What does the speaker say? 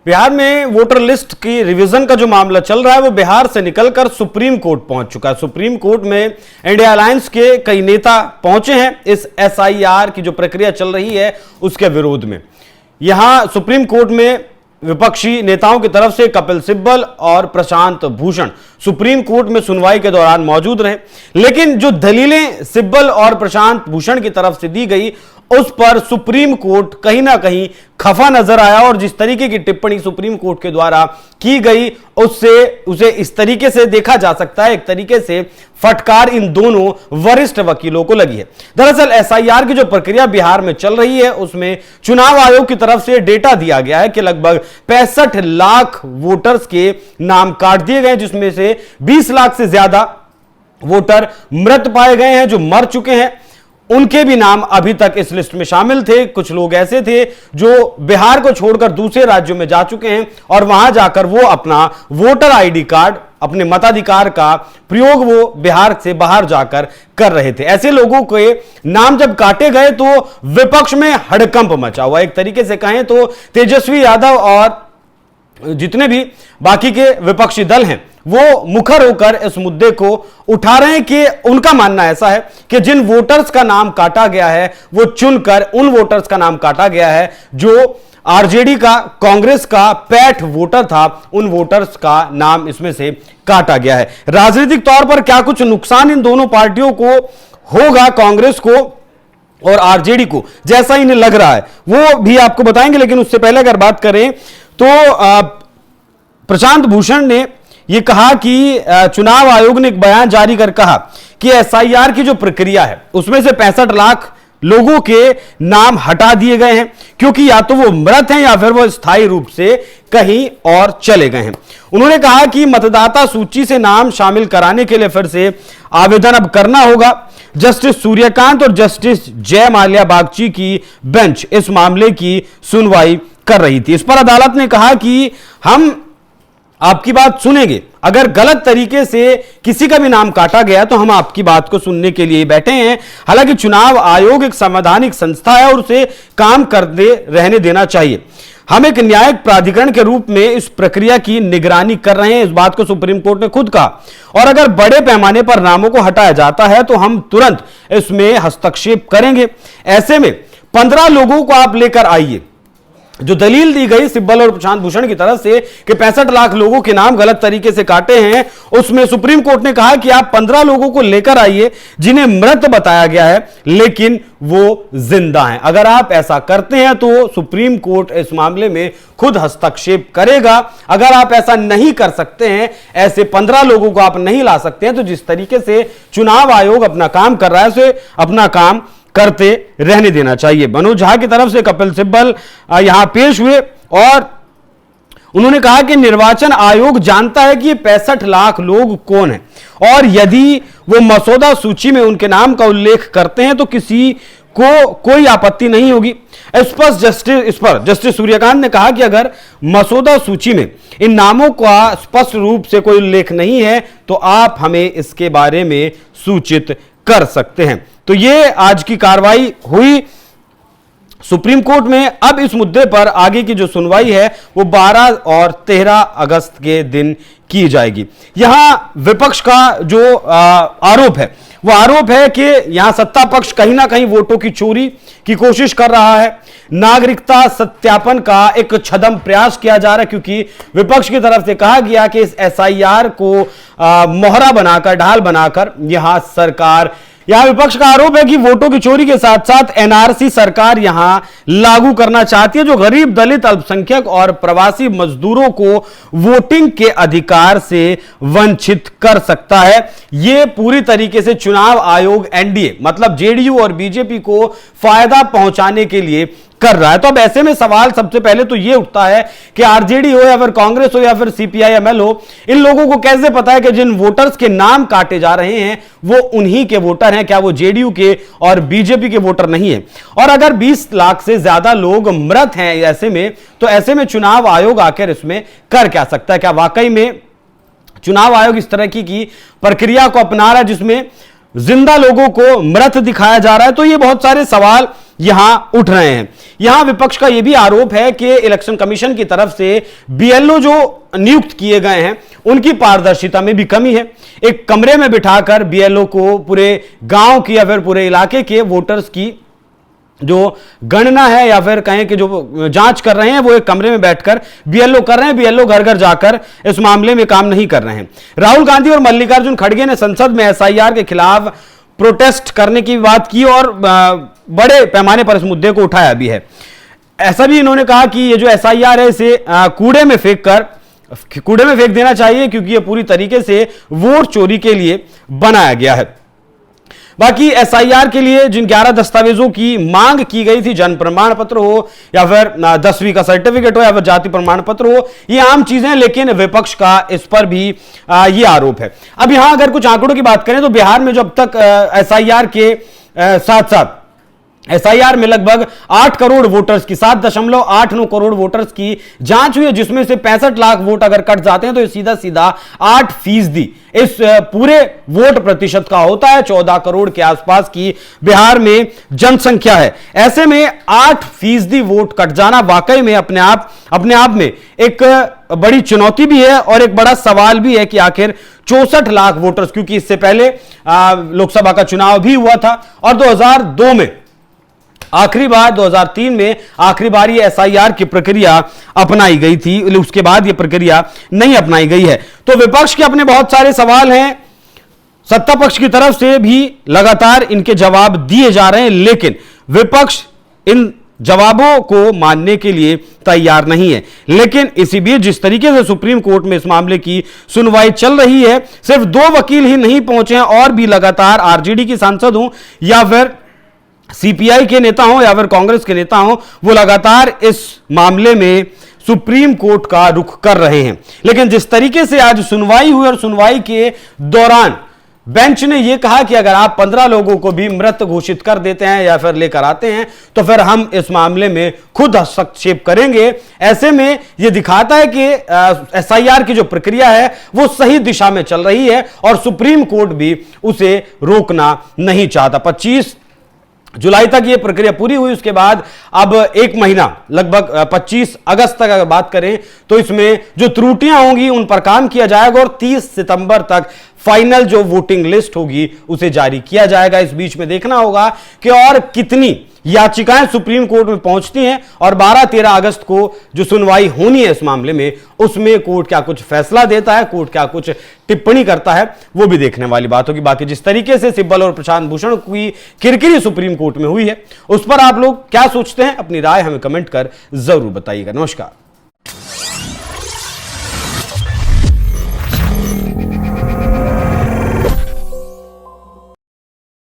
बिहार में voter list की revision का जो मामला चल रहा है वो बिहार से निकलकर सुप्रीम कोर्ट पहुंच चुका है। सुप्रीम कोर्ट में इंडिया अलायंस के कई नेता पहुंचे हैं इस एसआईआर की जो प्रक्रिया चल रही है उसके विरोध में। यहां सुप्रीम कोर्ट में विपक्षी नेताओं की तरफ से कपिल सिब्बल और प्रशांत भूषण सुप्रीम कोर्ट में सुनवाई के दौरान मौजूद रहे, लेकिन जो दलीलें सिब्बल और प्रशांत भूषण की तरफ से दी गई उस पर सुप्रीम कोर्ट कहीं ना कहीं खफा नजर आया और जिस तरीके की टिप्पणी सुप्रीम कोर्ट के द्वारा की गई उसे इस तरीके से देखा जा सकता है, एक तरीके से फटकार इन दोनों वरिष्ठ वकीलों को लगी है। दरअसल एसआईआर की जो प्रक्रिया बिहार में चल रही है उसमें चुनाव आयोग की तरफ से डेटा दिया गया है कि लगभग 65 लाख वोटर्स के नाम काट दिए गए, जिसमें से 20 लाख से ज्यादा वोटर मृत पाए गए हैं, जो मर चुके हैं। उनके भी नाम अभी तक इस लिस्ट में शामिल थे। कुछ लोग ऐसे थे जो बिहार को छोड़कर दूसरे राज्यों में जा चुके हैं और वहां जाकर वो अपना वोटर आईडी कार्ड, अपने मताधिकार का प्रयोग वो बिहार से बाहर जाकर कर रहे थे। ऐसे लोगों के नाम जब काटे गए तो विपक्ष में हड़कंप मचा हुआ। एक तरीके से कहें तो तेजस्वी यादव और जितने भी बाकी के विपक्षी दल हैं वो मुखर होकर इस मुद्दे को उठा रहे हैं कि उनका मानना ऐसा है कि जिन वोटर्स का नाम काटा गया है वो चुनकर उन वोटर्स का नाम काटा गया है जो आरजेडी का, कांग्रेस का पैठ वोटर था, उन वोटर्स का नाम इसमें से काटा गया है। राजनीतिक तौर पर क्या कुछ नुकसान इन दोनों पार्टियों को होगा, कांग्रेस को और आरजेडी को, जैसा इन्हें लग रहा है वो भी आपको बताएंगे। लेकिन उससे पहले अगर बात करें तो प्रशांत भूषण ने यह कहा कि चुनाव आयोग ने एक बयान जारी कर कहा कि एसआईआर की जो प्रक्रिया है उसमें से 65 लाख लोगों के नाम हटा दिए गए हैं क्योंकि या तो वो मृत हैं या फिर वो स्थायी रूप से कहीं और चले गए हैं। उन्होंने कहा कि मतदाता सूची से नाम शामिल कराने के लिए फिर से आवेदन अब करना होगा। जस्टिस सूर्यकांत और जस्टिस जय माल्या बागची की बेंच इस मामले की सुनवाई कर रही थी। इस पर अदालत ने कहा कि हम आपकी बात सुनेंगे, अगर गलत तरीके से किसी का भी नाम काटा गया तो हम आपकी बात को सुनने के लिए बैठे हैं। हालांकि चुनाव आयोग एक संवैधानिक संस्था है और उसे काम करते रहने देना चाहिए। हम एक न्यायिक प्राधिकरण के रूप में इस प्रक्रिया की निगरानी कर रहे हैं, इस बात को सुप्रीम कोर्ट ने खुद कहा। और अगर बड़े पैमाने पर नामों को हटाया जाता है तो हम तुरंत इसमें हस्तक्षेप करेंगे। ऐसे में 15 लोगों को आप लेकर आइए। जो दलील दी गई सिब्बल और प्रशांत भूषण की तरफ से कि 65 लाख लोगों के नाम गलत तरीके से काटे हैं, उसमें सुप्रीम कोर्ट ने कहा कि आप 15 लोगों को लेकर आइए जिन्हें मृत बताया गया है लेकिन वो जिंदा हैं। अगर आप ऐसा करते हैं तो सुप्रीम कोर्ट इस मामले में खुद हस्तक्षेप करेगा। अगर आप ऐसा नहीं कर सकते हैं, ऐसे 15 लोगों को आप नहीं ला सकते हैं, तो जिस तरीके से चुनाव आयोग अपना काम कर रहा है उसे अपना काम करते रहने देना चाहिए। मनोज झा की तरफ से कपिल सिब्बल यहां पेश हुए और उन्होंने कहा कि निर्वाचन आयोग जानता है कि ये 65 लाख लोग कौन हैं और यदि वो मसौदा सूची में उनके नाम का उल्लेख करते हैं तो किसी को कोई आपत्ति नहीं होगी। इस पर जस्टिस सूर्यकांत ने कहा कि अगर मसौदा सूची में इन नामों का स्पष्ट रूप से कोई उल्लेख नहीं है तो आप हमें इसके बारे में सूचित कर सकते हैं। तो ये आज की कार्रवाई हुई सुप्रीम कोर्ट में। अब इस मुद्दे पर आगे की जो सुनवाई है वो 12 और 13 अगस्त के दिन की जाएगी। यहां विपक्ष का जो आरोप है वो आरोप है कि यहां सत्ता पक्ष कहीं ना कहीं वोटों की चोरी की कोशिश कर रहा है। नागरिकता सत्यापन का एक छद्म प्रयास किया जा रहा है क्योंकि विपक्ष की तरफ से कहा गया कि इस एसआईआर को मोहरा बनाकर, ढाल बनाकर यहां विपक्ष का आरोप है कि वोटों की चोरी के साथ साथ एनआरसी सरकार यहां लागू करना चाहती है जो गरीब, दलित, अल्पसंख्यक और प्रवासी मजदूरों को वोटिंग के अधिकार से वंचित कर सकता है। यह पूरी तरीके से चुनाव आयोग एनडीए मतलब जेडीयू और बीजेपी को फायदा पहुंचाने के लिए कर रहा है। तो अब ऐसे में सवाल सबसे पहले तो यह उठता है कि आरजेडी हो या फिर कांग्रेस हो या फिर सीपीआईएमएल हो, इन लोगों को कैसे पता है कि जिन वोटर्स के नाम काटे जा रहे हैं वो उन्हीं के वोटर हैं? क्या वो जेडीयू के और बीजेपी के वोटर नहीं है? और अगर 20 लाख से ज्यादा लोग मृत हैं ऐसे में चुनाव आयोग आखिर इसमें कर क्या सकता है? क्या वाकई में चुनाव आयोग इस तरह की प्रक्रिया को अपना रहा है जिसमें जिंदा लोगों को मृत दिखाया जा रहा है? तो ये बहुत सारे सवाल यहां उठ रहे हैं। यहां विपक्ष का यह भी आरोप है कि इलेक्शन कमीशन की तरफ से बीएलओ जो नियुक्त किए गए हैं उनकी पारदर्शिता में भी कमी है। एक कमरे में बिठाकर बीएलओ को पूरे गांव की या फिर पूरे इलाके के वोटर्स की जो गणना है या फिर कहें कि जो जांच कर रहे हैं वो एक कमरे में बैठकर बीएलओ कर रहे हैं। बीएलओ घर घर जाकर इस मामले में काम नहीं कर रहे हैं। राहुल गांधी और मल्लिकार्जुन खड़गे ने संसद में एसआईआर के खिलाफ प्रोटेस्ट करने की बात की और बड़े पैमाने पर इस मुद्दे को उठाया भी है। ऐसा भी इन्होंने कहा कि ये जो एसआईआर है इसे कूड़े में फेंक देना चाहिए, क्योंकि ये पूरी तरीके से वोट चोरी के लिए बनाया गया है। बाकी एसआईआर के लिए जिन 11 दस्तावेजों की मांग की गई थी, जन्म प्रमाण पत्र हो या फिर 10वीं का सर्टिफिकेट हो या फिर जाति प्रमाण पत्र हो, ये आम चीजें हैं, लेकिन विपक्ष का इस पर भी ये आरोप है। अब यहां अगर कुछ आंकड़ों की बात करें तो बिहार में जो अब तक एसआईआर के साथ साथ एसआईआर में लगभग 8 करोड़ वोटर्स की 7.89 करोड़ वोटर्स की जांच हुई है, जिसमें से 65 लाख वोट अगर कट जाते हैं तो ये सीधा सीधा 8% इस पूरे वोट प्रतिशत का होता है। 14 करोड़ के आसपास की बिहार में जनसंख्या है। ऐसे में 8% वोट कट जाना वाकई में अपने आप में एक बड़ी चुनौती भी है और एक बड़ा सवाल भी है कि आखिर 64 लाख वोटर्स, क्योंकि इससे पहले लोकसभा का चुनाव भी हुआ था और 2002 में आखिरी बार 2003 में आखिरी बार ये एसआईआर की प्रक्रिया अपनाई गई थी, उसके बाद ये प्रक्रिया नहीं अपनाई गई है। तो विपक्ष के अपने बहुत सारे सवाल हैं, सत्ता पक्ष की तरफ से भी लगातार इनके जवाब दिए जा रहे हैं, लेकिन विपक्ष इन जवाबों को मानने के लिए तैयार नहीं है। लेकिन इसी बीच जिस तरीके से सुप्रीम कोर्ट में इस मामले की सुनवाई चल रही है, सिर्फ 2 वकील ही नहीं पहुंचे हैं और भी लगातार आरजेडी की सांसद हों या फिर सीपीआई के नेता हों या फिर कांग्रेस के नेता हों, वो लगातार इस मामले में सुप्रीम कोर्ट का रुख कर रहे हैं। लेकिन जिस तरीके से आज सुनवाई हुई और सुनवाई के दौरान बेंच ने यह कहा कि अगर आप 15 लोगों को भी मृत घोषित कर देते हैं या फिर लेकर आते हैं तो फिर हम इस मामले में खुद हस्तक्षेप करेंगे। ऐसे में यह दिखाता है कि एसआईआर की जो प्रक्रिया है वो सही दिशा में चल रही है और सुप्रीम कोर्ट भी उसे रोकना नहीं चाहता। 25 जुलाई तक ये प्रक्रिया पूरी हुई, उसके बाद अब 1 महीना लगभग 25 अगस्त तक अगर बात करें तो इसमें जो त्रुटियां होंगी उन पर काम किया जाएगा और 30 सितंबर तक फाइनल जो वोटिंग लिस्ट होगी उसे जारी किया जाएगा। इस बीच में देखना होगा कि और कितनी याचिकाएं सुप्रीम कोर्ट में पहुंचती हैं और 12-13 अगस्त को जो सुनवाई होनी है इस मामले में, उसमें कोर्ट क्या कुछ फैसला देता है, कोर्ट क्या कुछ टिप्पणी करता है, वो भी देखने वाली बात होगी। बाकी जिस तरीके से सिब्बल और प्रशांत भूषण की किरकिरी सुप्रीम कोर्ट में हुई है, उस पर आप लोग क्या सोचते हैं, अपनी राय हमें कमेंट कर जरूर बताइएगा। नमस्कार।